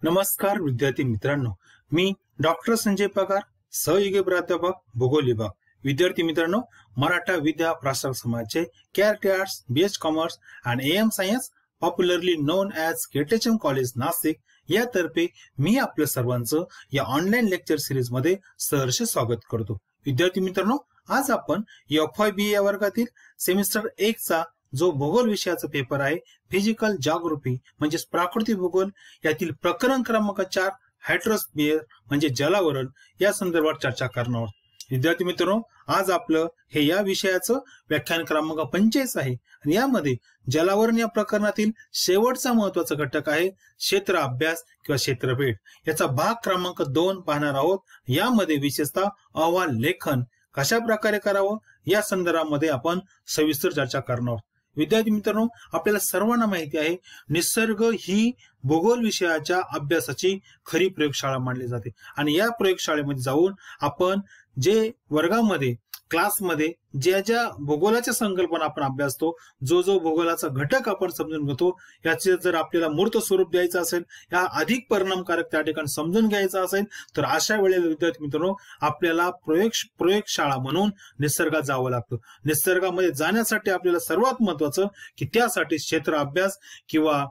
नमस्कार विद्यार्थी मित्रांनो, मी डॉक्टर संजय पगार, सहयोगी प्राध्यापक भूगोल विभाग. विद्यार्थी मित्रांनो, मराठा विद्या प्रसारक समाजाचे KRT arts, BH commerce and AM science, popularly known as KTHM college Nashik यातर्फे मी आपल्या सर्वांचं या ऑनलाईन लेक्चर सिरीज मध्ये सहर्ष स्वागत करतो. विद्यार्थी मित्रांनो, आज आपण FYBA या वर्गातील सेमिस्टर 1 चा जो भूगोल विषयाचा पेपर आहे, फिजिकल जाग्राफी म्हणजेच प्राकृतिक भूगोल, यातील प्रकरण क्रमांक 4 हायड्रोस्फिअर म्हणजे जलावरण या संदर्भात चर्चा करणार आहोत. विद्यार्थी मित्रांनो, आज आपलं हे या विषयाचं व्याख्यान क्रमांक 45 आहे आणि यामध्ये जलावरण या प्रकरणातील शेवटचा महत्वाचा घटक आहे क्षेत्र अभ्यास किंवा क्षेत्रफेट. याचा भाग क्रमांक 2 पाहणार आहोत. यामध्ये विशेषतः अहवाल लेखन कशा प्रकारे करावं या संदर्भामध्ये आपण सविस्तर चर्चा करणार आहोत. विद्यार्थी मित्रांनो, आपल्याला सर्वांना माहिती आहे, निसर्ग ही भूगोल विषयाच्या अभ्यासाची खरी प्रयोगशाळा मानली जाते आणि या प्रयोगशाळेमध्ये जाऊन आपण जे वर्गामध्ये क्लासमध्ये ज्या भूगोलाच्या संकल्पना आपण अभ्यासतो, जो भूगोलाचा घटक आपण समजून घेतो, याचे जर आपल्याला मूर्त स्वरूप द्यायचं असेल, या अधिक परिणामकारक त्या ठिकाणी समजून घ्यायचं असेल, तर अशा वेळेला विद्यार्थी मित्रांनो आपल्याला प्रयोगशाळा म्हणून निसर्गात जावं लागतं. निसर्गामध्ये जाण्यासाठी आपल्याला सर्वात महत्वाचं की त्यासाठी क्षेत्र अभ्यास किंवा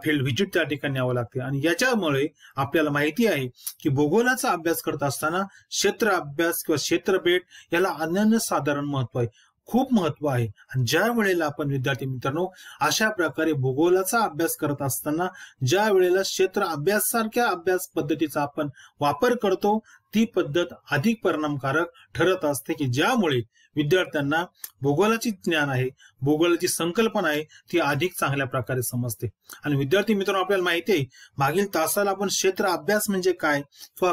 फील्ड व्हिजिट त्या ठिकाणी यावं लागते आणि याच्यामुळे आपल्याला माहिती आहे की भूगोलाचा अभ्यास करत असताना क्षेत्र अभ्यास किंवा क्षेत्रफेट याला अनन्यसाधारण महत्व आहे, खूप महत्व आहे. आणि ज्या वेळेला आपण विद्यार्थी मित्रांनो अशा प्रकारे भूगोलाचा अभ्यास करत असताना ज्या वेळेला क्षेत्र अभ्यास सारख्या अभ्यास पद्धतीचा आपण वापर करतो, ती पद्धत अधिक परिणामकारक ठरत असते की ज्यामुळे विद्यार्थ्यांना भूगोलाची ज्ञान आहे, भूगोलाची संकल्पना आहे, ती अधिक चांगल्या प्रकारे समजते. आणि विद्यार्थी मित्रांनो, आपल्याला माहिती आहे मागील तासाला आपण क्षेत्र अभ्यास म्हणजे काय किंवा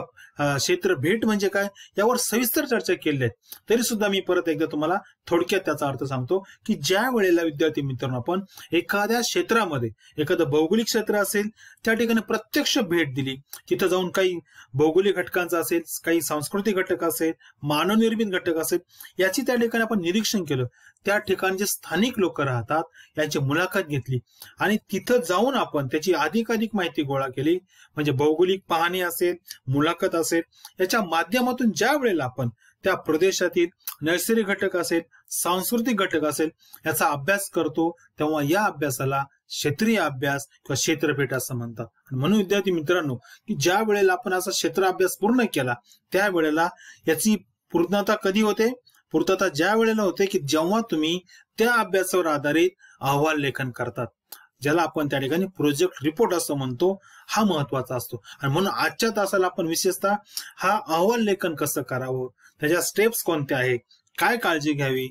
क्षेत्र भेट म्हणजे काय यावर सविस्तर चर्चा केली आहे. तरी सुद्धा मी परत एकदा तुम्हाला थोडक्यात त्याचा अर्थ सांगतो की ज्या वेळेला विद्यार्थी मित्रांनो आपण एखाद्या क्षेत्रामध्ये एखादं भौगोलिक क्षेत्र असेल, त्या ठिकाणी प्रत्यक्ष भेट दिली, तिथं जाऊन काही भौगोलिक घटकांचा असेल, काही सांस्कृतिक घटक असेल, मानवनिर्मित घटक असेल, याची त्या ठिकाणी आपण निरीक्षण केलं, त्या ठिकाणी जे स्थानिक लोक राहतात यांची मुलाखत घेतली आणि तिथं जाऊन आपण त्याची अधिकाधिक माहिती गोळा केली, म्हणजे भौगोलिक पाहणी असेल, मुलाखत असेल, याच्या माध्यमातून ज्या वेळेला आपण त्या प्रदेशातील नैसर्गिक घटक असेल, सांस्कृतिक घटक असेल याचा अभ्यास करतो, तेव्हा या अभ्यासाला क्षेत्रीय अभ्यास किंवा क्षेत्रफेट असं म्हणतात. म्हणून विद्यार्थी मित्रांनो की ज्या वेळेला आपण असा क्षेत्र अभ्यास पूर्ण केला, त्यावेळेला याची पूर्णता कधी होते? पूर्तता ज्या वेळेला होते की जेव्हा तुम्ही त्या अभ्यासावर आधारित अहवाल लेखन करतात, ज्याला आपण त्या ठिकाणी प्रोजेक्ट रिपोर्ट असं म्हणतो. हा महत्वाचा असतो आणि म्हणून आजच्या तासाला आपण विशेषतः हा अहवाल लेखन कसं करावं, त्याच्या स्टेप्स कोणत्या आहेत, काय काळजी घ्यावी,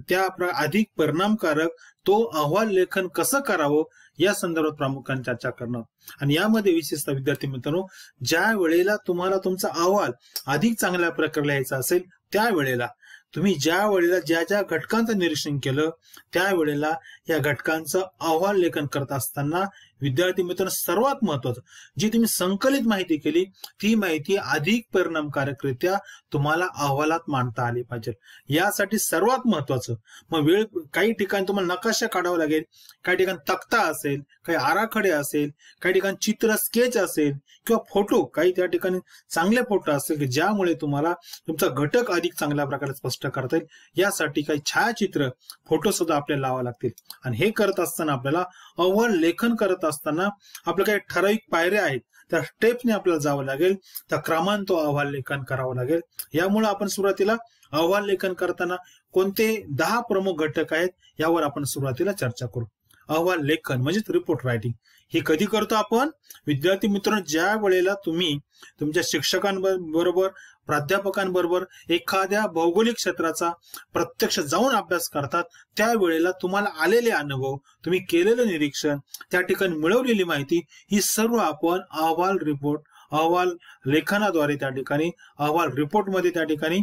त्या अधिक परिणामकारक तो अहवाल लेखन कसं करावं या संदर्भात प्रामुख्याने चर्चा करणार. आणि यामध्ये विशेषतः विद्यार्थी मित्रांनो, ज्या वेळेला तुम्हाला तुमचा अहवाल अधिक चांगल्या प्रकारे लिहायचा असेल, त्यावेळेला तुम्ही ज्या वेळेला ज्या घटकांचं निरीक्षण केलं, त्यावेळेला या घटकांचं अहवाल लेखन करत असताना विद्यार्थी मित्रांनो सर्वात महत्वाचं जी तुम्ही संकलित माहिती केली, ती माहिती अधिक परिणामकारकरित्या तुम्हाला अहवालात मांडता आली पाहिजे. यासाठी सर्वात महत्वाचं मग काही ठिकाणी तुम्हाला नकाशा काढावा लागेल, काही ठिकाणी तक्ता असेल, काही आराखडे असेल, काही ठिकाणी चित्र स्केच असेल किंवा फोटो, काही त्या ठिकाणी चांगले फोटो असतील की ज्यामुळे तुम्हाला तुमचा घटक अधिक चांगल्या प्रकारे स्पष्ट करता येईल. यासाठी काही छायाचित्र, फोटो सुद्धा आपल्याला लावावे लागतील. आणि हे करत असताना आपल्याला अहवाल लेखन करत असताना आपल्या काही ठराविक पायऱ्या आहेत, त्या स्टेपने आपल्याला जावं लागेल, त्या क्रमाने तो अहवाल लेखन करावं लागेल. यामुळे आपण सुरुवातीला अहवाल लेखन करताना कोणते 10 प्रमुख घटक आहेत यावर आपण सुरुवातीला चर्चा करू. अहवाल लेखन म्हणजेच रिपोर्ट रायटिंग हे कधी करतो आपण? विद्यार्थी मित्रांनो, ज्या वेळेला तुम्ही तुमच्या शिक्षकांबरोबर, प्राध्यापकांबरोबर एखाद्या भौगोलिक क्षेत्राचा प्रत्यक्ष जाऊन अभ्यास करतात, त्यावेळेला तुम्हाला आलेले अनुभव, तुम्ही केलेलं निरीक्षण, त्या ठिकाणी मिळवलेली माहिती, ही सर्व आपण अहवाल लेखनाद्वारे त्या ठिकाणी अहवाल रिपोर्टमध्ये त्या ठिकाणी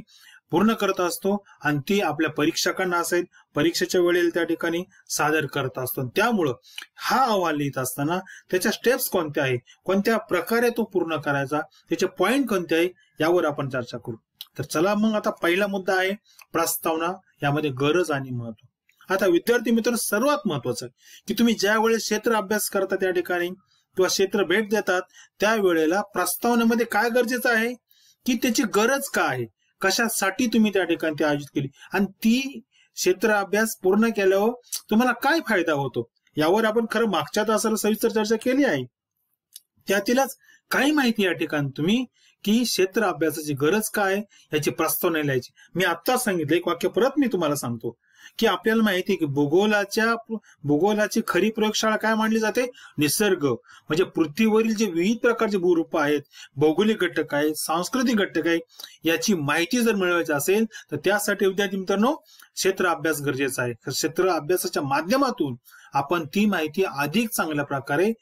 पूर्ण करत असतो आणि ती आपल्या परीक्षकांना असेल, परीक्षेच्या वेळेला त्या ठिकाणी सादर करत असतो. त्यामुळं हा अहवाल लिहित असताना त्याच्या स्टेप्स कोणत्या आहे, कोणत्या प्रकारे तो पूर्ण करायचा, त्याचे पॉइंट कोणते आहे, यावर आपण चर्चा करू. तर चला मग आता पहिला मुद्दा आहे प्रस्तावना, यामध्ये गरज आणि महत्व. आता विद्यार्थी मित्रांनो सर्वात महत्वाचं आहे की तुम्ही ज्या वेळेस क्षेत्र अभ्यास करता त्या ठिकाणी किंवा क्षेत्र भेट देतात त्यावेळेला प्रस्तावनेमध्ये काय गरजेचं आहे की त्याची गरज काय आहे, कशासाठी तुम्ही त्या ठिकाणी ती आयोजित केली आणि ती क्षेत्र अभ्यास पूर्ण केल्यावर तुम्हाला काय फायदा होतो यावर आपण खरं मागच्या तासाला सविस्तर चर्चा केली आहे. त्यातीलच काही माहिती या ठिकाणी तुम्ही की क्षेत्र अभ्यासाची गरज काय याची प्रस्तावना लिहायची. मी आत्ताच सांगितलं, एक वाक्य परत मी तुम्हाला सांगतो की आपल्याला माहिती आहे की भूगोलाची खरी प्रयोगशाळा काय मानली जाते, निसर्ग म्हणजे पृथ्वीवरील जे विविध प्रकारचे भूरूप आहेत, भौगोलिक घटक आहेत, सांस्कृतिक घटक आहेत, याची माहिती जर मिळवायची असेल तर त्यासाठी विद्यार्थी मित्रांनो क्षेत्र अभ्यास गरजेचा आहे. क्षेत्र अभ्यासाच्या माध्यमातून आपण ती माहिती अधिक चांगल्या प्रकारे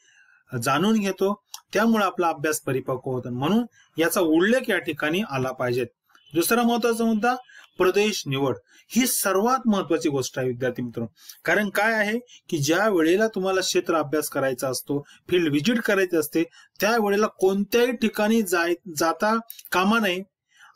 जाणून घेतो, त्यामुळे आपला अभ्यास परिपक्व होतो. म्हणून याचा उल्लेख या ठिकाणी आला पाहिजे. दुसरा महत्वाचा मुद्दा प्रदेश निवड. ही सर्वात महत्वाची गोष्ट आहे विद्यार्थी मित्रांनो. कारण काय आहे की ज्या वेळेला तुम्हाला क्षेत्र अभ्यास करायचा असतो, फील्ड व्हिजिट करायची असते, त्यावेळेला कोणत्याही ठिकाणी जाता कामा नये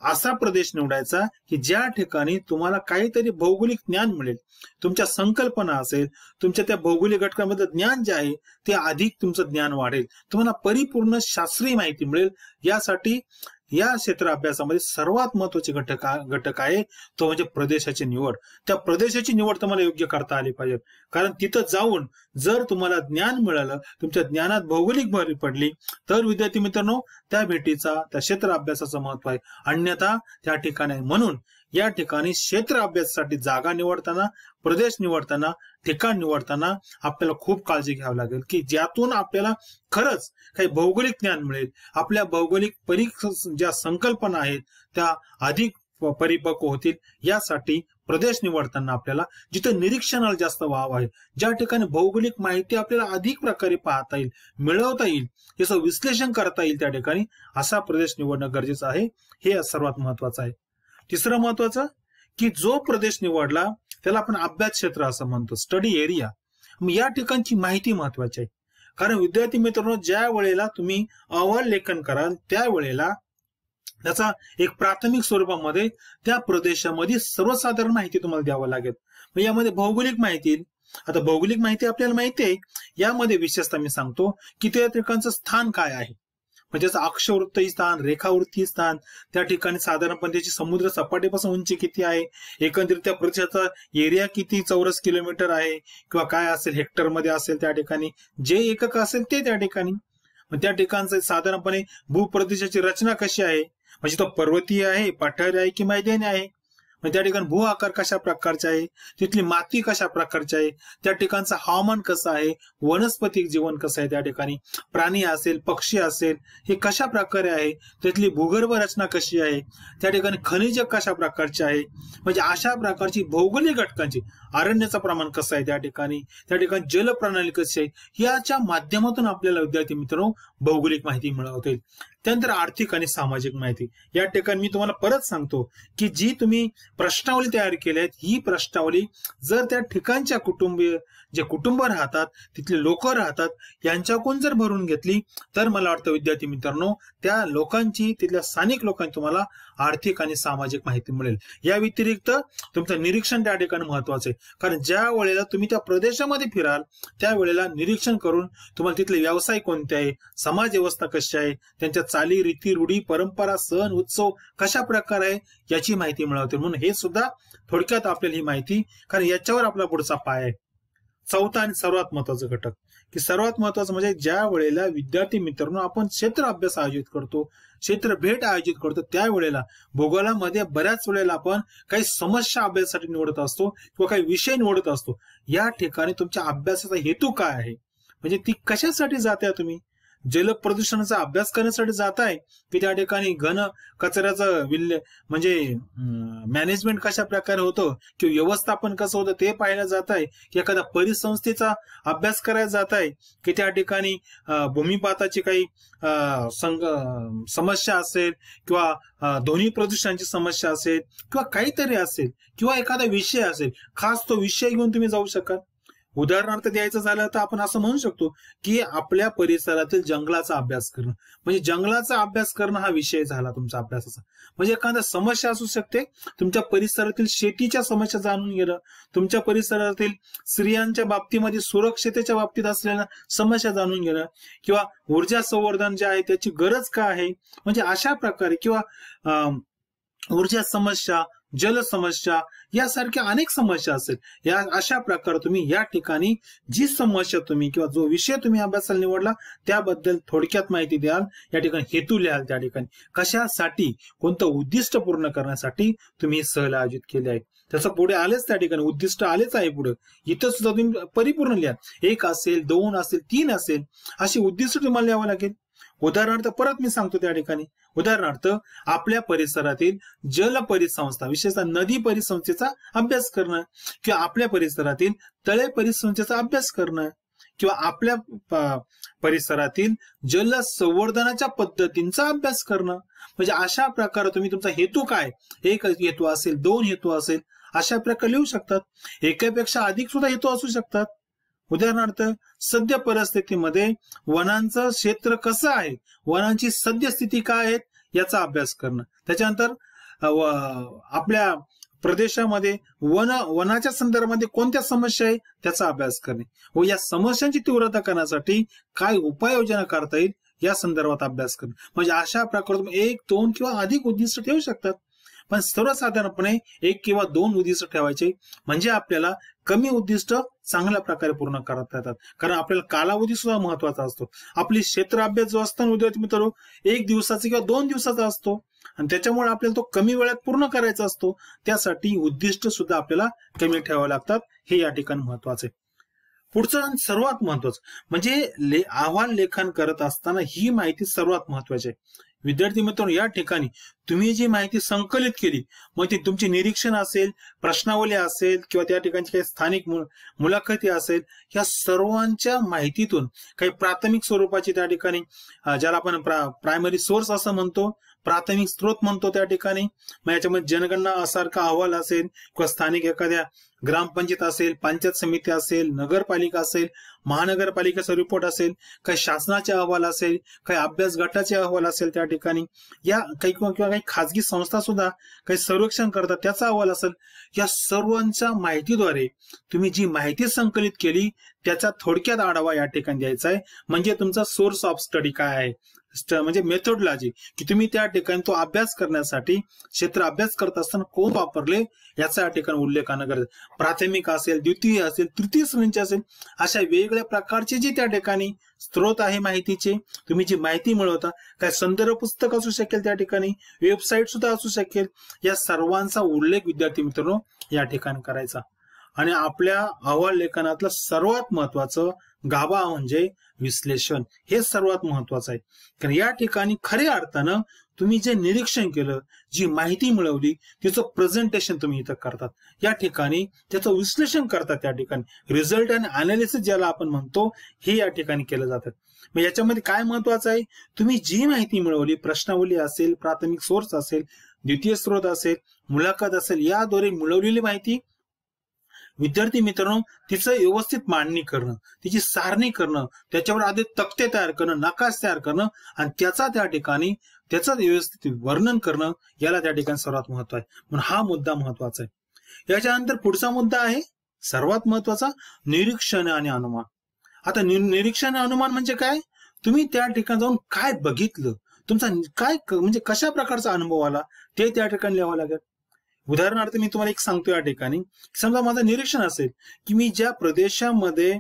असा प्रदेश निवडायचा की ज्या ठिकाणी तुम्हाला काहीतरी भौगोलिक ज्ञान मिळेल, तुमच्या संकल्पना असेल, तुमच्या त्या भौगोलिक घटकांमध्ये ज्ञान जे आहे ते अधिक तुमचं ज्ञान वाढेल, तुम्हाला परिपूर्ण शास्त्रीय माहिती मिळेल. यासाठी या क्षेत्र अभ्यासामध्ये सर्वात महत्वाचे घटक आहे तो म्हणजे प्रदेशाची निवड. त्या प्रदेशाची निवड तुम्हाला योग्य करता आली पाहिजे. कारण तिथं जाऊन जर तुम्हाला ज्ञान मिळालं, तुमच्या ज्ञानात भौगोलिक भर पडली तर विद्यार्थी मित्रांनो त्या भेटीचा, त्या क्षेत्र अभ्यासाचं महत्व आहे. अन्यथा त्या ठिकाणी म्हणून या ठिकाणी क्षेत्र अभ्यासासाठी जागा निवडताना, प्रदेश निवडताना, ठिकाण निवडताना आपल्याला खूप काळजी घ्यावी लागेल की ज्यातून आपल्याला खरंच काही भौगोलिक ज्ञान मिळेल, आपल्या भौगोलिक ज्या संकल्पना आहेत त्या अधिक परिपक्व होतील. यासाठी प्रदेश निवडताना आपल्याला जिथे निरीक्षणाला जास्त वाव आहे, ज्या ठिकाणी भौगोलिक माहिती आपल्याला अधिक प्रकारे पाहता येईल, मिळवता येईल, याचं विश्लेषण करता येईल, त्या ठिकाणी असा प्रदेश निवडणं गरजेचं आहे. हे सर्वात महत्वाचं आहे. तिसरं महत्वाचं की जो प्रदेश निवडला त्याला आपण अभ्यास क्षेत्र असं म्हणतो, स्टडी एरिया. या ठिकाणची माहिती महत्वाची आहे. कारण विद्यार्थी मित्रांनो ज्या वेळेला तुम्ही अहवाल लेखन कराल त्यावेळेला त्याचा एक प्राथमिक स्वरूपामध्ये त्या प्रदेशामध्ये सर्वसाधारण माहिती तुम्हाला द्यावं लागेल. यामध्ये भौगोलिक माहिती, आता भौगोलिक माहिती आपल्याला माहिती आहे, यामध्ये विशेषतः मी सांगतो की त्या ठिकाणचं स्थान काय आहे, म्हणजे अक्षवृत्तीय स्थान, रेखावृत्तीय स्थान, त्या ठिकाणी साधारणपणे त्याची समुद्र सपाटीपासून उंची किती आहे, एकंदरीत त्या प्रदेशाचा एरिया किती चौरस किलोमीटर आहे किंवा काय असेल, हेक्टर मध्ये असेल, त्या ठिकाणी जे एकक असेल ते त्या ठिकाणी, त्या ठिकाणचं साधारणपणे भूप्रदेशाची रचना कशी आहे, म्हणजे तो पर्वतीय आहे, पठारी आहे की मैदानी आहे, त्या ठिकाणी भू आकार कशा प्रकारचा आहे, तिथली माती कशा प्रकारची आहे, त्या ठिकाणचं हवामान कसं आहे, वनस्पती जीवन कसं आहे, त्या ठिकाणी प्राणी असेल, पक्षी असेल, हे कशा प्रकारे आहे, तिथली भूगर्भ रचना कशी आहे, त्या ठिकाणी खनिज कशा प्रकारचे आहे, म्हणजे अशा प्रकारची भौगोलिक घटकांची, अरण्याचं प्रमाण कसं आहे, त्या ठिकाणी जलप्रणाली कशी आहे, याच्या माध्यमातून आपल्याला विद्यार्थी मित्रांनो भौगोलिक माहिती मिळवता येईल. त्यानंतर आर्थिक आणि सामाजिक माहिती. या ठिकाणी मी तुम्हाला परत सांगतो की जी तुम्ही प्रश्नावली तयार केली आहे, ही प्रश्नावली जर त्या ठिकाणच्या जे कुटुंब राहतात, तिथले लोक राहतात, यांच्याकडून जर भरून घेतली तर मला वाटतं विद्यार्थी मित्रांनो त्या लोकांची, तिथल्या स्थानिक लोकांची तुम्हाला आर्थिक आणि सामाजिक माहिती मिळेल. या व्यतिरिक्त तुमचं निरीक्षण त्या ठिकाणी महत्वाचं आहे. कारण ज्या वेळेला तुम्ही त्या प्रदेशामध्ये फिराल त्यावेळेला निरीक्षण करून तुम्हाला तिथले व्यवसाय कोणते आहे, समाज व्यवस्था कशी आहे, त्यांच्या चाली, रीती, रूढी, परंपरा, सण, उत्सव कशा प्रकारे आहे याची माहिती मिळवते. म्हणून हे सुद्धा थोडक्यात आपल्याला ही माहिती, कारण याच्यावर आपला पुढचा पाय आहे. चौथा आणि सर्वात महत्वाचा घटक की सर्वात महत्वाचं म्हणजे ज्या वेळेला विद्यार्थी मित्रांनो आपण क्षेत्र अभ्यास आयोजित करतो, क्षेत्र भेट आयोजित करतो, त्यावेळेला भूगोलामध्ये बऱ्याच वेळेला आपण काही समस्या अभ्यासासाठी निवडत असतो किंवा काही विषय निवडत असतो. या ठिकाणी तुमच्या अभ्यासाचा हेतू काय आहे, म्हणजे ती कशासाठी जाते, तुम्ही जल प्रदूषणाचा अभ्यास करण्यासाठी जाताय की त्या ठिकाणी घन कचऱ्याचं म्हणजे मॅनेजमेंट कशा प्रकारे होतं किंवा व्यवस्थापन कसं होतं ते पाहायला जात आहे, की एखाद्या परिसंस्थेचा अभ्यास करायला जात आहे, की त्या ठिकाणी भूमिपाताची काही समस्या असेल किंवा ध्वनी प्रदूषणाची समस्या असेल किंवा काहीतरी असेल किंवा एखादा विषय असेल, खास तो विषय घेऊन तुम्ही जाऊ शकाल. उदाहरणार्थ द्यायचं झालं तर आपण असं म्हणू शकतो की आपल्या परिसरातील जंगलाचा अभ्यास करणं, म्हणजे जंगलाचा अभ्यास करणं हा विषय झाला तुमचा अभ्यासाचा. म्हणजे एखादा समस्या असू शकते, तुमच्या परिसरातील शेतीच्या समस्या जाणून घेणं, तुमच्या परिसरातील स्त्रियांच्या बाबतीमध्ये सुरक्षितेच्या बाबतीत असलेल्या समस्या जाणून घेणं, किंवा ऊर्जा संवर्धन जे आहे त्याची गरज काय आहे, म्हणजे अशा प्रकारे, किंवा ऊर्जा समस्या, जल समस्या यासारख्या अनेक समस्या असेल. या अशा प्रकारे तुम्ही या ठिकाणी जी समस्या तुम्ही किंवा जो विषय तुम्ही अभ्यासाला निवडला त्याबद्दल थोडक्यात माहिती द्याल. या ठिकाणी हेतू लिहाल, त्या ठिकाणी कशासाठी, कोणतं उद्दिष्ट पूर्ण करण्यासाठी तुम्ही सहल आयोजित केले आहे त्याचं पुढे आलेच, त्या ठिकाणी उद्दिष्ट आलेच आहे पुढे. इथं सुद्धा तुम्ही परिपूर्ण लिहा. 1 असेल, 2 असेल, 3 असेल, अशी उद्दिष्ट तुम्हाला लिहावं लागेल. उदाहरणार्थ परत मी सांगतो त्या ठिकाणी, उदाहरणार्थ आपल्या परिसरातील जल परिसंस्था, विशेषतः नदी परिसंस्थेचा अभ्यास करणं, किंवा आपल्या परिसरातील तळे परिसंस्थेचा अभ्यास करणं, किंवा आपल्या परिसरातील जल संवर्धनाच्या पद्धतींचा अभ्यास करणं. म्हणजे अशा प्रकारे तुम्ही तुमचा हेतू काय, 1 हेतू असेल, 2 हेतू असेल, अशा प्रकारे लिहू शकतात. एकापेक्षा अधिक सुद्धा हेतू असू शकतात. उदाहरणार्थ सद्य परिस्थितीमध्ये वनांचं क्षेत्र कसं आहे, वनांची सद्यस्थिती काय आहे याचा अभ्यास करणं. त्याच्यानंतर आपल्या प्रदेशामध्ये वनाच्या संदर्भामध्ये कोणत्या समस्या आहे त्याचा अभ्यास करणे, व या समस्यांची तीव्रता करण्यासाठी काय उपाययोजना करता येईल या संदर्भात अभ्यास करणे. म्हणजे अशा प्रकारे तुम्ही 1, 2 किंवा अधिक उद्दिष्ट ठेवू शकतात. पण सर्वसाधारणपणे 1 किंवा 2 उद्दिष्ट ठेवायचे, म्हणजे आपल्याला कमी उद्दिष्ट चांगल्या प्रकारे पूर्ण करता येतात. कारण आपल्याला कालावधी सुद्धा महत्वाचा असतो. आपली क्षेत्र अभ्यास जो असतो विद्यार्थी मित्रांनो 1 दिवसाचा किंवा 2 दिवसाचा असतो, आणि त्याच्यामुळे आपल्याला तो कमी वेळात पूर्ण करायचा असतो. त्यासाठी उद्दिष्ट सुद्धा आपल्याला कमी ठेवावे लागतात. हे या ठिकाणी महत्वाचं आहे. पुढचं आणि सर्वात महत्वाचं म्हणजे अहवाल लेखन करत असताना ही माहिती सर्वात महत्वाची आहे. विद्यार्थी मित्रांनो, या ठिकाणी तुम्ही जी माहिती संकलित केली, मग ती तुमची निरीक्षण असेल, प्रश्नावली असेल, किंवा त्या ठिकाणची काही स्थानिक मुलाखती असेल, या सर्वांच्या माहितीतून काही प्राथमिक स्वरूपाची त्या ठिकाणी, ज्याला आपण प्रायमरी सोर्स असं म्हणतो, प्राथमिक स्रोत म्हणतो त्या ठिकाणी, मग याच्यामध्ये जनगणना सारखा अहवाल असेल, किंवा स्थानिक एखाद्या ग्रामपंचायत असेल, पंचायत समिती असेल, नगरपालिका असेल, महानगरपालिकेचा रिपोर्ट असेल, काही शासनाचे अहवाल असेल, काही अभ्यास गटाचे अहवाल असेल, त्या ठिकाणी या किंवा काही खाजगी संस्था सुद्धा काही सर्वेक्षण करतात त्याचा अहवाल असेल, या सर्वांच्या माहितीद्वारे तुम्ही जी माहिती संकलित केली त्याचा थोडक्यात आढावा या ठिकाणी द्यायचा आहे. म्हणजे तुमचा सोर्स ऑफ स्टडी काय आहे, म्हणजे मेथोडॉलॉजी, की तुम्ही त्या ठिकाणी तो अभ्यास करण्यासाठी क्षेत्र अभ्यास करत असताना कोण वापरले याचा या ठिकाणी उल्लेख करणं गरजेचं. प्राथमिक असेल, द्वितीय असेल, तृतीय श्रेणीचे असेल, अशा वेगवेगळ्या प्रकारचे जे त्या ठिकाणी स्त्रोत आहे माहितीचे, तुम्ही जी माहिती मिळवता, काय संदर्भ पुस्तक असू शकेल, त्या ठिकाणी वेबसाईट सुद्धा असू शकेल, या सर्वांचा उल्लेख विद्यार्थी मित्रांनो या ठिकाणी करायचा. आणि आपल्या अहवाल लेखनातलं सर्वात महत्वाचं गाभा म्हणजे विश्लेषण, हे सर्वात महत्वाचं आहे. कारण या ठिकाणी खऱ्या अर्थानं तुम्ही जे निरीक्षण केलं, जी माहिती मिळवली, तिचं प्रेझेंटेशन तुम्ही इथं करतात. या ठिकाणी त्याचं विश्लेषण करतात. त्या ठिकाणी रिझल्ट आणि अनालिसिस ज्याला आपण म्हणतो, हे या ठिकाणी केलं जातं. मग याच्यामध्ये काय महत्वाचं आहे, तुम्ही जी माहिती मिळवली, प्रश्नावली असेल, प्राथमिक सोर्स असेल, द्वितीय स्रोत असेल, मुलाखत असेल, याद्वारे मिळवलेली माहिती विद्यार्थी मित्रांनो तिचं व्यवस्थित मांडणी करणं, तिची सारणी करणं, त्याच्यावर आधी तक्ते तयार करणं, नकाश तयार करणं, आणि त्याचा त्या ठिकाणी त्याचं व्यवस्थित वर्णन करणं, याला त्या ठिकाणी सर्वात महत्व आहे. म्हणून हा मुद्दा महत्वाचा आहे. याच्यानंतर पुढचा मुद्दा आहे सर्वात महत्वाचा, निरीक्षण आणि अनुमान. आता निरीक्षण आणि अनुमान म्हणजे काय, तुम्ही त्या ठिकाणी जाऊन काय बघितलं, तुमचा काय म्हणजे कशा प्रकारचा अनुभव आला ते त्या ठिकाणी लिहावं लागेल. उदाहरणार्थ मी तुम्हाला एक सांगतो, या ठिकाणी समजा माझं निरीक्षण असेल की मी ज्या प्रदेशामध्ये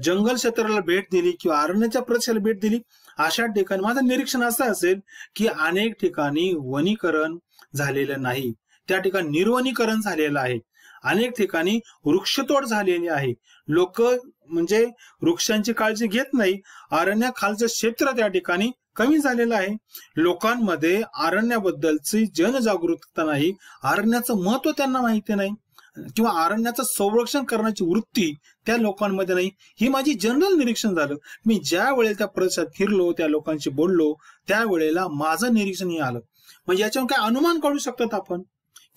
जंगल क्षेत्राला भेट दिली किंवा अरण्याच्या प्रदेशाला भेट दिली, अशा ठिकाणी माझं निरीक्षण असं असेल की अनेक ठिकाणी वनीकरण झालेलं नाही, त्या ठिकाणी निर्वनीकरण झालेलं आहे, अनेक ठिकाणी वृक्षतोड झालेली आहे, लोक म्हणजे वृक्षांची काळजी घेत नाही, अरण्याखालचं क्षेत्र त्या ठिकाणी कमी झालेलं आहे, लोकांमध्ये अरण्याबद्दलची जनजागरूकता नाही, अरण्याचं महत्व त्यांना माहिती नाही, किंवा अरण्याचं संरक्षण करण्याची वृत्ती त्या लोकांमध्ये नाही. ही माझी जनरल निरीक्षण झालं. मी ज्या वेळेला त्या प्रदेशात फिरलो, त्या लोकांशी बोललो, त्यावेळेला माझं निरीक्षण हे आलं. म्हणजे याच्यावर काय अनुमान काढू शकतात आपण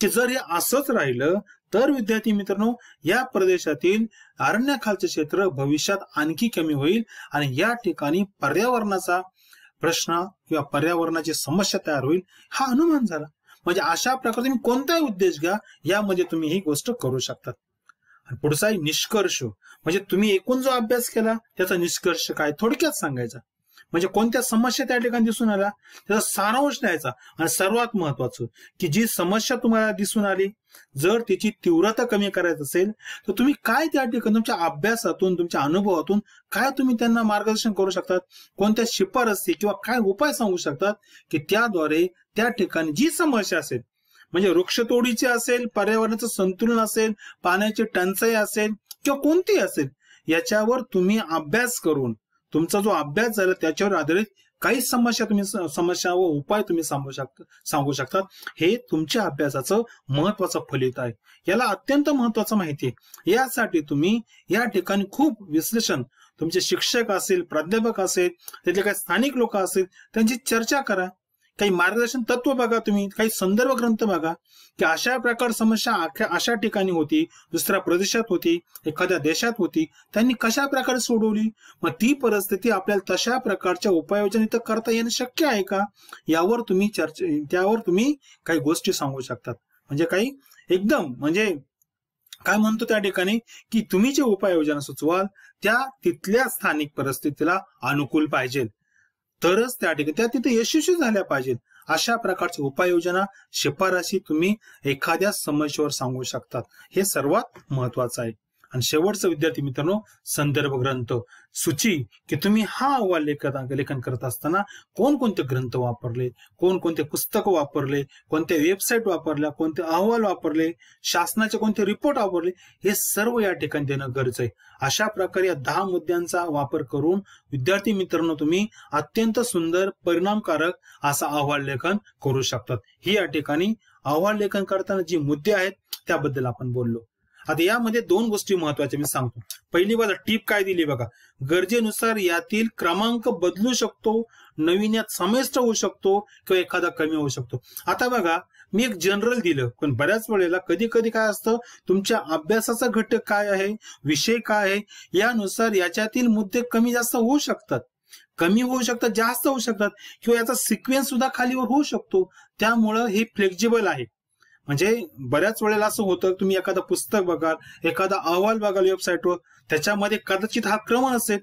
की जर हे असंच राहिलं तर विद्यार्थी मित्रांनो, या प्रदेशातील अरण्याखालचे क्षेत्र भविष्यात आणखी कमी होईल आणि या ठिकाणी पर्यावरणाचा प्रश्न किंवा पर्यावरणाची समस्या तयार होईल हा अनुमान झाला. म्हणजे अशा प्रकारे तुम्ही कोणताही उद्देश घ्या, यामध्ये तुम्ही ही गोष्ट करू शकतात. आणि पुढचा आहे निष्कर्ष. म्हणजे तुम्ही एकूण जो अभ्यास केला त्याचा निष्कर्ष काय थोडक्यात सांगायचा. म्हणजे कोणत्या समस्या त्या ठिकाणी दिसून आल्या त्याचा सारांश द्यायचा. आणि सर्वात महत्वाचं की जी समस्या तुम्हाला दिसून आली, जर त्याची तीव्रता कमी करायची असेल तर तुम्ही काय त्या ठिकाणी तुमच्या अभ्यासातून तुमच्या अनुभवातून काय तुम्ही त्यांना मार्गदर्शन करू शकतात, कोणत्या शिफारसी किंवा काय उपाय सांगू शकतात की त्याद्वारे त्या ठिकाणी जी समस्या असेल, म्हणजे वृक्षतोडीची असेल, पर्यावरणाचं संतुलन असेल, पाण्याची टंचाई असेल किंवा कोणतीही असेल, याच्यावर तुम्ही अभ्यास करून तुमचा जो अभ्यास झाला त्याच्यावर आधारित काही समस्या व उपाय तुम्ही सांगू शकतात. हे तुमच्या अभ्यासाचं महत्वाचं फलित आहे. याला अत्यंत महत्वाचं माहिती आहे. यासाठी तुम्ही या ठिकाणी खूप विश्लेषण, तुमचे शिक्षक असेल, प्राध्यापक असेल, त्यातले काही स्थानिक लोक असेल, त्यांची चर्चा करा. काही मार्गदर्शन तत्व बघा, तुम्ही काही संदर्भ ग्रंथ बघा की अशा प्रकार समस्या अशा ठिकाणी होती, दुसऱ्या प्रदेशात होती, एखाद्या देशात होती, त्यांनी कशा प्रकारे सोडवली, मग ती परिस्थिती आपल्याला तशा प्रकारच्या उपाययोजना इथं करता येणं शक्य आहे का, यावर तुम्ही त्यावर तुम्ही काही गोष्टी सांगू शकतात. म्हणजे काही एकदम म्हणजे काय म्हणतो त्या ठिकाणी की तुम्ही जे उपाययोजना सुचवाल त्या तिथल्या स्थानिक परिस्थितीला अनुकूल पाहिजे, तरच त्या ठिकाणी त्या तिथे यशस्वी झाल्या पाहिजेत. अशा प्रकारची उपाययोजना, शिफारसी तुम्ही एखाद्या समस्येवर सांगू शकतात. हे सर्वात महत्वाचं आहे. आणि शेवटचं विद्यार्थी मित्रांनो, संदर्भ ग्रंथ सूची की तुम्ही हा अहवाल लेखन करत असताना कोणकोणते ग्रंथ वापरले, कोणकोणते पुस्तकं वापरले, कोणत्या वेबसाईट वापरल्या, कोणते अहवाल वापरले, शासनाचे कोणते रिपोर्ट वापरले, हे सर्व या ठिकाणी देणं गरजेचं आहे. अशा प्रकारे या 10 मुद्द्यांचा वापर करून विद्यार्थी मित्रांनो तुम्ही अत्यंत सुंदर परिणामकारक असा अहवाल लेखन करू शकतात. ही या ठिकाणी अहवाल लेखन करताना जी मुद्दे आहेत त्याबद्दल आपण बोललो. आता यामध्ये 2 गोष्टी महत्वाच्या मी सांगतो. पहिली बाजू टीप काय दिली बघा, गरजेनुसार यातील क्रमांक बदलू शकतो, नवीन यात समाविष्ट होऊ शकतो किंवा एखादा कमी होऊ शकतो. आता बघा मी एक जनरल दिलं, पण बऱ्याच वेळेला कधी कधी काय असतं, तुमच्या अभ्यासाचा घटक काय आहे, विषय काय आहे, यानुसार याच्यातील मुद्दे कमी जास्त होऊ शकतात, जास्त होऊ शकतात किंवा याचा सिक्वेन्स सुद्धा खालीवर होऊ शकतो. त्यामुळं हे फ्लेक्झिबल आहे. म्हणजे बऱ्याच वेळेला असं होतं, तुम्ही एखादं पुस्तक बघाल, एखादा अहवाल बघाल वेबसाईटवर, त्याच्यामध्ये कदाचित हा क्रम असेल,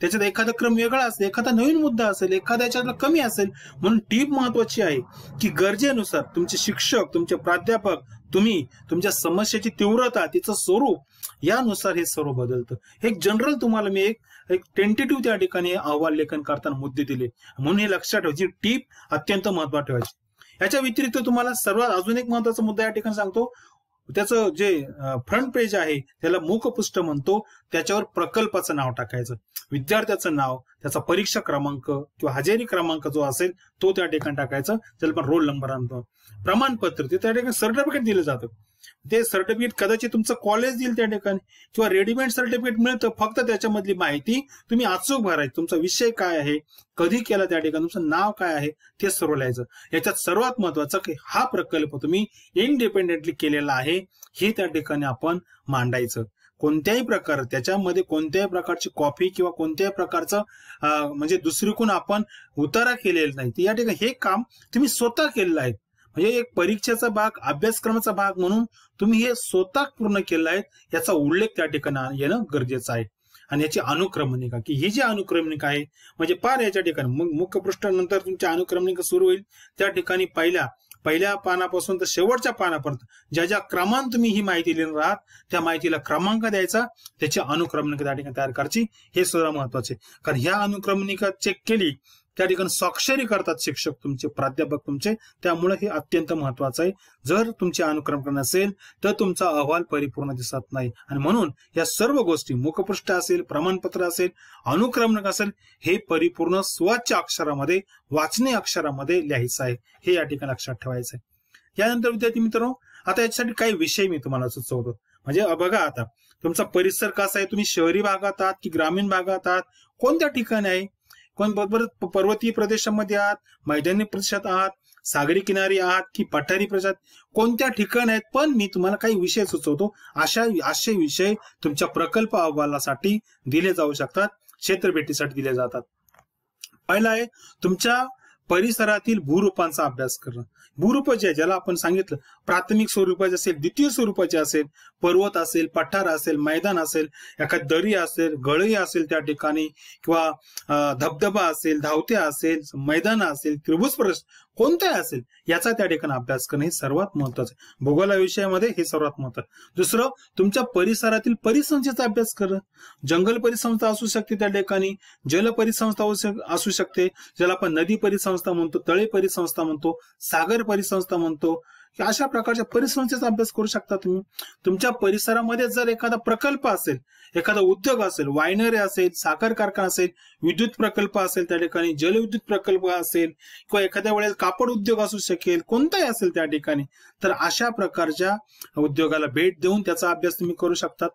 त्याच्यात एखादा क्रम वेगळा असेल, एखादा नवीन मुद्दा असेल, एखाद्याच्यातला कमी असेल. म्हणून टीप महत्वाची आहे की गरजेनुसार तुमचे शिक्षक, तुमचे प्राध्यापक, तुम्ही तुमच्या समस्येची तीव्रता, तिचं स्वरूप यानुसार हे सर्व बदलतं. एक जनरल तुम्हाला मी एक टेंटेटिव्ह त्या ठिकाणी अहवाल लेखन करताना मुद्दे दिले, म्हणून हे लक्षात ठेवायची टीप अत्यंत महत्वाची ठेवायची. याच्या व्यतिरिक्त तुम्हाला सर्वात अजून एक महत्वाचा मुद्दा या ठिकाणी सांगतो. त्याचं जे फ्रंट पेज आहे त्याला मुखपृष्ठ म्हणतो, त्याच्यावर प्रकल्पाचं नाव टाकायचं, विद्यार्थ्याचं नाव, त्याचा परीक्षा क्रमांक किंवा हजेरी क्रमांक जो असेल तो त्या ठिकाणी टाकायचं. त्याला पण रोल नंबर आणतो, प्रमाणपत्र ते त्या ठिकाणी सर्टिफिकेट दिलं जातं. ते सर्टिफिकेट कदाचित तुमचं कॉलेज देईल त्या ठिकाणी किंवा रेडीमेड सर्टिफिकेट मिळतं. फक्त त्याच्यामधली माहिती तुम्ही अचूक भरायची, तुमचा विषय काय आहे, कधी केला त्या ठिकाणी, तुमचं नाव काय आहे ते सर्व लिहायचं. याच्यात सर्वात महत्वाचं की हा प्रकल्प तुम्ही इंडिपेंडेंटली केलेला आहे हे त्या ठिकाणी आपण मांडायचं. कोणत्याही प्रकार त्याच्यामध्ये कोणत्याही प्रकारची कॉपी किंवा कोणत्याही प्रकारचं म्हणजे दुसरीकडून आपण उतारा केलेला नाही. या ठिकाणी हे काम तुम्ही स्वतः केलेलं आहे. म्हणजे एक परीक्षेचा भाग, अभ्यासक्रमाचा भाग म्हणून तुम्ही हे स्वतः पूर्ण केलं आहे, याचा उल्लेख त्या ठिकाणी येणं गरजेचं आहे. आणि याची अनुक्रमणिका की ही जी अनुक्रमणिका आहे म्हणजे पार याच्या ठिकाणी मग मुखपृष्ठानंतर तुमची अनुक्रमणिका सुरू होईल. त्या ठिकाणी पहिल्या पानापासून तर शेवटच्या पानापर्यंत ज्या ज्या क्रमांक तुम्ही ही माहिती लिहिणार आहात त्या माहितीला क्रमांक द्यायचा, त्याची अनुक्रमणिका त्या ठिकाणी तयार करायची. हे सुद्धा महत्वाचे, कारण ह्या अनुक्रमणिका चेक केली त्या ठिकाणी स्वाक्षरी करतात शिक्षक तुमचे, प्राध्यापक तुमचे, त्यामुळे हे अत्यंत महत्वाचं आहे. जर तुमचे अनुक्रमण नसेल तर तुमचा अहवाल परिपूर्ण दिसत नाही. आणि म्हणून या सर्व गोष्टी, मुखपृष्ठ असेल, प्रमाणपत्र असेल, अनुक्रमणक असेल, हे परिपूर्ण स्वच्छ अक्षरामध्ये, वाचनीय अक्षरामध्ये लिहायचं आहे. हे या ठिकाणी लक्षात ठेवायचं आहे. यानंतर विद्यार्थी मित्रांनो, आता याच्यासाठी काही विषय मी तुम्हाला सुचवतो. म्हणजे बघा आता तुमचा परिसर कसा आहे, तुम्ही शहरी भागात आहात की ग्रामीण भागात आहात, कोणत्या ठिकाणी आहे, कोण पर्वतीय प्रदेशामध्ये आहात, मैदानी प्रदेशात आहात, सागरी किनारी आहात की पठारी प्रदेशात, कोणत्या ठिकाण आहेत, पण मी तुम्हाला काही विषय सुचवतो. असे विषय तुमच्या प्रकल्प अहवालासाठी दिले जाऊ शकतात, क्षेत्रभेटीसाठी दिले जातात. पहिला आहे तुमच्या परिसरातील भूरूपांचा अभ्यास करणं. भूरूप जे ज्याला आपण सांगितलं प्राथमिक स्वरूपाचे असेल, द्वितीय स्वरूपाचे असेल, पर्वत असेल, पठार असेल, मैदान असेल, एखाद दरी असेल, गळई असेल त्या ठिकाणी, किंवा धबधबा असेल, धावत्या असेल, मैदान असेल, त्रिभुज प्रदेश कोणताही असेल, याचा त्या ठिकाणी अभ्यास करणं हे सर्वात महत्वाचं आहे. भूगोल विषयामध्ये हे सर्वात महत्वाचं. दुसरं, तुमच्या परिसरातील परिसंस्थेचा अभ्यास करणं. जंगल परिसंस्था असू शकते त्या ठिकाणी, जल परिसंस्था असू शकते, ज्याला आपण नदी परिसंस्था म्हणतो, तळे परिसंस्था म्हणतो, सागर परिसंस्था म्हणतो. अशा प्रकारच्या परिसंस्थेचा अभ्यास करू शकता तुम्ही. तुमच्या परिसरामध्ये जर एखादा प्रकल्प असेल, एखादा उद्योग असेल, वायनरी असेल, साखर कारखाना असेल, विद्युत प्रकल्प असेल त्या ठिकाणी, जलविद्युत प्रकल्प असेल, किंवा एखाद्या वेळेस कापड उद्योग असू शकेल, कोणताही असेल त्या ठिकाणी, तर अशा प्रकारच्या उद्योगाला भेट देऊन त्याचा अभ्यास तुम्ही करू शकतात.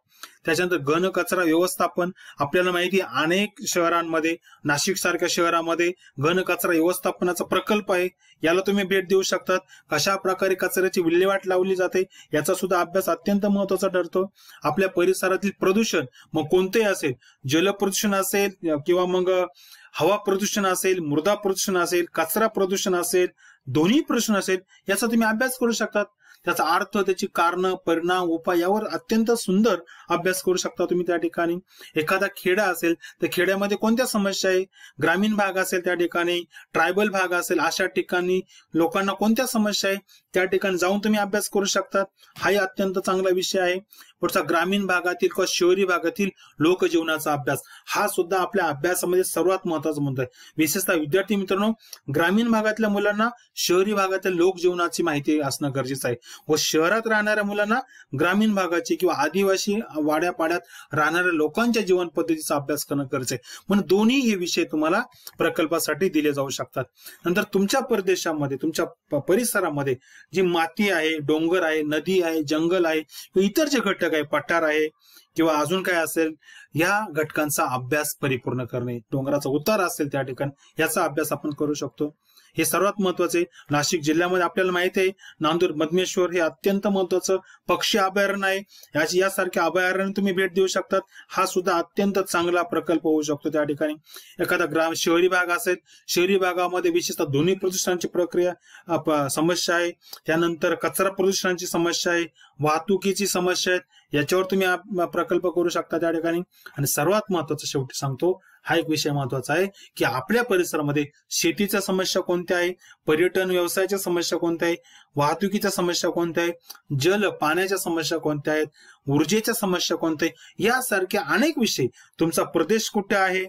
त्याच्यानंतर घन कचरा व्यवस्थापन. आपल्याला माहिती आहे अनेक शहरांमध्ये, नाशिक सारख्या शहरामध्ये घन कचरा व्यवस्थापनाचा प्रकल्प आहे, याला तुम्ही भेट देऊ शकतात. कशा प्रकारे कचऱ्याची विल्हेवाट लावली जाते याचा सुद्धा अभ्यास अत्यंत महत्वाचा ठरतो. आपल्या परिसरातील प्रदूषण मग कोणतेही असेल, जल प्रदूषण असेल किंवा मग हवा प्रदूषण असेल, मृदा प्रदूषण असेल, कचरा प्रदूषण असेल, ध्वनी प्रदूषण असेल, याचा तुम्ही अभ्यास करू शकतात. त्याचा अर्थ, त्याची कारण, परिणाम, उपाय यावर अत्यंत सुंदर अभ्यास करू शकता तुम्ही त्या ठिकाणी. एखादा खेडा असेल तर खेड्यामध्ये कोणत्या समस्या आहे, ग्रामीण भाग असेल त्या ठिकाणी, ट्रायबल भाग असेल, अशा ठिकाणी लोकांना कोणत्या समस्या आहे त्या ठिकाणी जाऊन तुम्ही अभ्यास करू शकतात. हाही अत्यंत चांगला विषय आहे. पुढचा ग्रामीण भागातील किंवा शहरी भागातील लोकजीवनाचा अभ्यास, हा सुद्धा आपल्या अभ्यासामध्ये सर्वात महत्वाचा मुद्दा आहे. विशेषतः विद्यार्थी मित्रांनो, ग्रामीण भागातल्या मुलांना शहरी भागातल्या लोकजीवनाची माहिती असणं गरजेचं आहे, व शहरात राहणाऱ्या मुलांना ग्रामीण भागाची किंवा आदिवासी वाड्यापाड्यात राहणाऱ्या लोकांच्या जीवन पद्धतीचा अभ्यास करणं गरजेचं आहे. म्हणून दोन्ही हे विषय तुम्हाला प्रकल्पासाठी दिले जाऊ शकतात. नंतर तुमच्या प्रदेशामध्ये, तुमच्या परिसरामध्ये जी माती आहे, डोंगर आहे, नदी आहे, जंगल आहे, इतर जे घटक आहे, पठार आहे किंवा अजून काय असेल, या घटकांचा अभ्यास परिपूर्ण करणे. डोंगराचा उतार असेल त्या ठिकाणी, याचा अभ्यास आपण करू शकतो. हे सर्वात महत्वाचे. नाशिक जिल्ह्यामध्ये आपल्याला माहिती आहे नांदूर मधमेश्वर हे अत्यंत महत्वाचं पक्षी अभयारण्य आहे. यासारख्या अभयारण्य तुम्ही भेट देऊ शकतात. हा सुद्धा अत्यंत चांगला प्रकल्प होऊ शकतो त्या ठिकाणी. एखादा शहरी भाग असेल, शहरी भागामध्ये विशेषतः ध्वनी प्रदूषणाची समस्या आहे, त्यानंतर कचरा प्रदूषणाची समस्या आहे, वाहतुकीची समस्या आहे, याच्यावर तुम्ही प्रकल्प करू शकता त्या ठिकाणी. आणि सर्वात महत्वाचं शेवटी सांगतो, हा एक विषय महत्वाचा आहे की आपल्या परिसरामध्ये शेतीच्या समस्या कोणत्या आहे, पर्यटन व्यवसायाच्या समस्या कोणत्या आहे, वाहतुकीच्या समस्या कोणत्या आहे, जल पाण्याच्या समस्या कोणत्या आहेत, ऊर्जेच्या समस्या कोणत्या आहे, यासारख्या अनेक विषय. तुमचा प्रदेश कुठे आहे,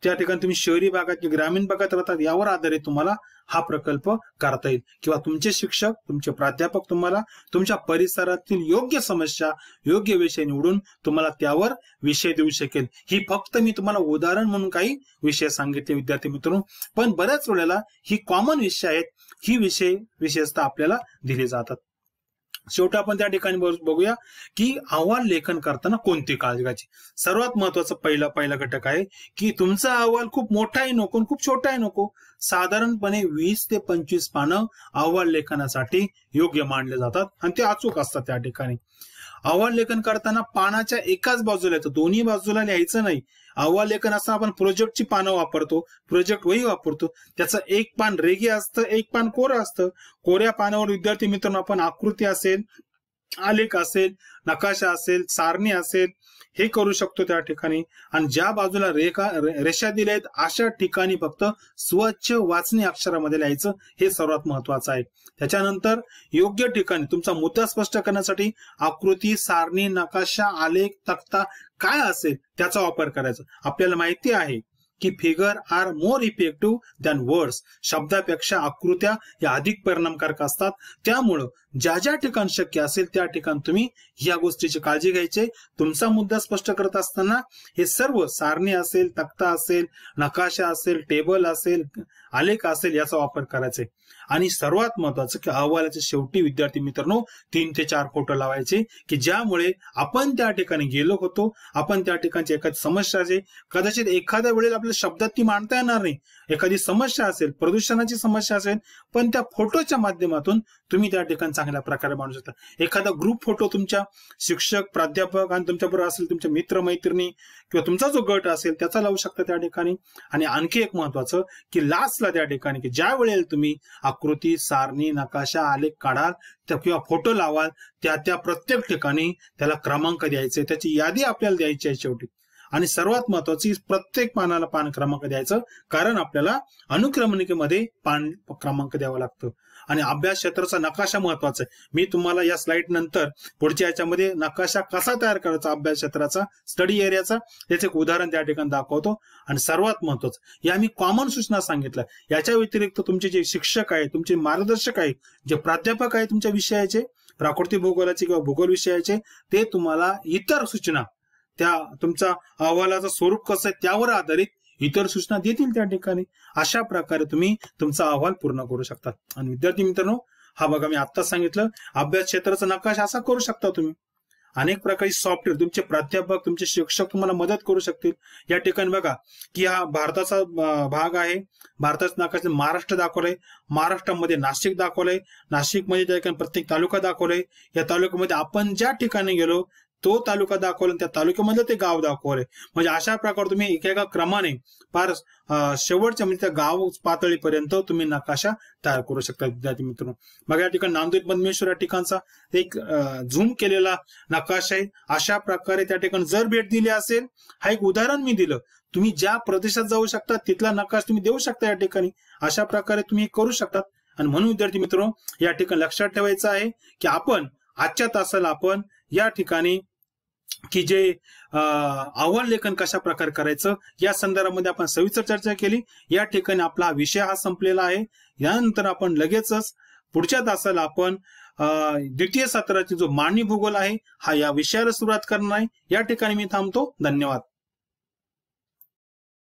त्या ठिकाणी तुम्ही शहरी भागात किंवा ग्रामीण भागात राहतात, यावर आधारित तुम्हाला हा प्रकल्प करता येईल. किंवा तुमचे शिक्षक, तुमचे प्राध्यापक तुम्हाला तुमच्या परिसरातील योग्य समस्या, योग्य विषय निवडून तुम्हाला त्यावर विषय देऊ शकेल. ही फक्त मी तुम्हाला उदाहरण म्हणून काही विषय सांगितले विद्यार्थी मित्रांनो, पण बऱ्याच वेळेला ही कॉमन विषय आहेत, ही विषय विशेषतः आपल्याला दिले जातात. शेवटी आपण त्या ठिकाणी बघूया की अहवाल लेखन करताना कोणती काळजी घ्यायची. सर्वात महत्वाचं पहिला घटक आहे की तुमचा अहवाल खूप मोठाही नको, खूप छोटाही नको. साधारणपणे 20 ते 25 पानं अहवाल लेखनासाठी योग्य मानले जातात आणि ते अचूक असतात त्या ठिकाणी. अहवाल लेखन करताना पानाच्या एकाच बाजूला येतं, दोन्ही बाजूला लिहायचं नाही. अहवाल लेखन असताना आपण प्रोजेक्टची पानं वापरतो, प्रोजेक्ट वही वापरतो. त्याचं एक पान रेगी असतं, एक पान कोरं असतं. कोऱ्या पानावर विद्यार्थी मित्रांनो आपण आकृती असेल, आलेख असेल, नकाशा असेल, सारणी असेल, हे करू शकतो त्या ठिकाणी. आणि ज्या बाजूला रेषा दिल्या आहेत अशा ठिकाणी फक्त स्वच्छ वाचनी अक्षरामध्ये लिहायचं, हे सर्वात महत्वाचं आहे. त्याच्यानंतर योग्य ठिकाणी तुमचा मुद्दा स्पष्ट करण्यासाठी आकृती, सारणी, नकाशा, आलेख, तक्ता काय असेल त्याचा वापर करायचा. आपल्याला माहिती आहे की figure are more effective than words. शब्दापेक्षा आकृत्या या अधिक परिणामकारक असतात. त्यामुळं ज्या ज्या ठिकाणी शक्य असेल त्या ठिकाणी तुम्ही या गोष्टीची काळजी घ्यायची. तुमचा मुद्दा स्पष्ट करत असताना हे सर्व सारणी असेल, तक्ता असेल, नकाशा असेल, टेबल असेल, आलेख असेल, याचा वापर करायचा. आणि सर्वात महत्वाचं की अहवालाच्या शेवटी विद्यार्थी मित्रांनो 3 ते 4 फोटो लावायचे की ज्यामुळे आपण त्या ठिकाणी गेलो होतो, आपण त्या ठिकाणची एखादी समस्या आहे, कदाचित एखाद्या वेळेला आपल्या शब्दात ती मांडता येणार नाही, एखादी समस्या असेल, प्रदूषणाची समस्या असेल, पण त्या फोटोच्या माध्यमातून तुम्ही त्या ठिकाणी चांगल्या प्रकारे मांडू शकता. एखादा ग्रुप फोटो तुमच्या शिक्षक, प्राध्यापक आणि तुमच्याबरोबर असेल तुमचे मित्र मैत्रिणी किंवा तुमचा जो गट असेल त्याचा लावू शकता त्या ठिकाणी. आणि आणखी एक महत्वाचं की लास्टला त्या ठिकाणी की ज्या वेळेला तुम्ही आकृती, सारणी, नकाशा, आलेख काढाल किंवा फोटो लावाल त्या प्रत्येक ठिकाणी त्याला क्रमांक द्यायचे, त्याची यादी आपल्याला द्यायची आहे शेवटी. आणि सर्वात महत्वाची प्रत्येक पानाला पान क्रमांक द्यायचं, कारण आपल्याला अनुक्रमणिकेमध्ये पान क्रमांक द्यावं लागतं. आणि अभ्यास क्षेत्राचा नकाशा महत्वाचा आहे. मी तुम्हाला या स्लाइड नंतर पुढच्या याच्यामध्ये नकाशा कसा तयार करायचा अभ्यास क्षेत्राचा, स्टडी एरियाचा, याचे एक उदाहरण त्या ठिकाणी दाखवतो. आणि सर्वात महत्वाचं या मी कॉमन सूचना सांगितल्या. याच्या व्यतिरिक्त तुमचे जे शिक्षक आहेत, तुमचे मार्गदर्शक आहेत, जे प्राध्यापक आहेत तुमच्या विषयाचे, प्राकृतिक भूगोलाचे किंवा भूगोल विषयाचे, ते तुम्हाला इतर सूचना, त्या तुमचा अहवालाचं स्वरूप कसं आहे त्यावर आधारित इतर सूचना देतील त्या ठिकाणी. अशा प्रकारे तुम्ही तुमचा अहवाल पूर्ण करू शकता. आणि विद्यार्थी मित्रांनो, हा बघा मी आता सांगितलं अभ्यास क्षेत्राचा नकाशा असा करू शकता तुम्ही. अनेक प्रकारचे सॉफ्टवेअर तुमचे प्राध्यापक, तुमचे शिक्षक तुम्हाला मदत करू शकतील. या ठिकाणी बघा की हा भारताचा भाग आहे. भारताचा नकाशा महाराष्ट्र दाखवलाय, महाराष्ट्रामध्ये नाशिक दाखवलंय, नाशिकमध्ये त्या ठिकाणी प्रत्येक तालुका दाखवलाय. या तालुक्यामध्ये आपण ज्या ठिकाणी गेलो तो तालुका दाखवला, त्या तालुक्यामधलं ते गाव दाखवलंय. म्हणजे अशा प्रकारे तुम्ही एकेका क्रमाने फार शेवटच्या म्हणजे त्या गाव पातळीपर्यंत तुम्ही नकाशा तयार करू शकता विद्यार्थी मित्रांनो. मग या ठिकाणी नांदेड पद्मेश्वर या ठिकाणचा एक झूम केलेला नकाशा आहे. अशा प्रकारे त्या ठिकाणी जर भेट दिली असेल, हा एक उदाहरण मी दिलं, तुम्ही ज्या प्रदेशात जाऊ शकता तिथला नकाशा तुम्ही देऊ शकता या ठिकाणी. अशा प्रकारे तुम्ही करू शकतात. आणि म्हणून विद्यार्थी मित्रांनो, या ठिकाणी लक्षात ठेवायचं आहे की आपण आजच्या तासाला आपण या ठिकाणी की जे अहवाल लेखन कशा प्रकारे करायचं या संदर्भामध्ये आपण सविस्तर चर्चा केली. या ठिकाणी आपला विषय हा संपलेला आहे. यानंतर आपण लगेचच पुढच्या तासाला आपण द्वितीय सत्राची जो मानवी भूगोल आहे हा या विषयाला सुरुवात करणार आहे. या ठिकाणी मी थांबतो. धन्यवाद.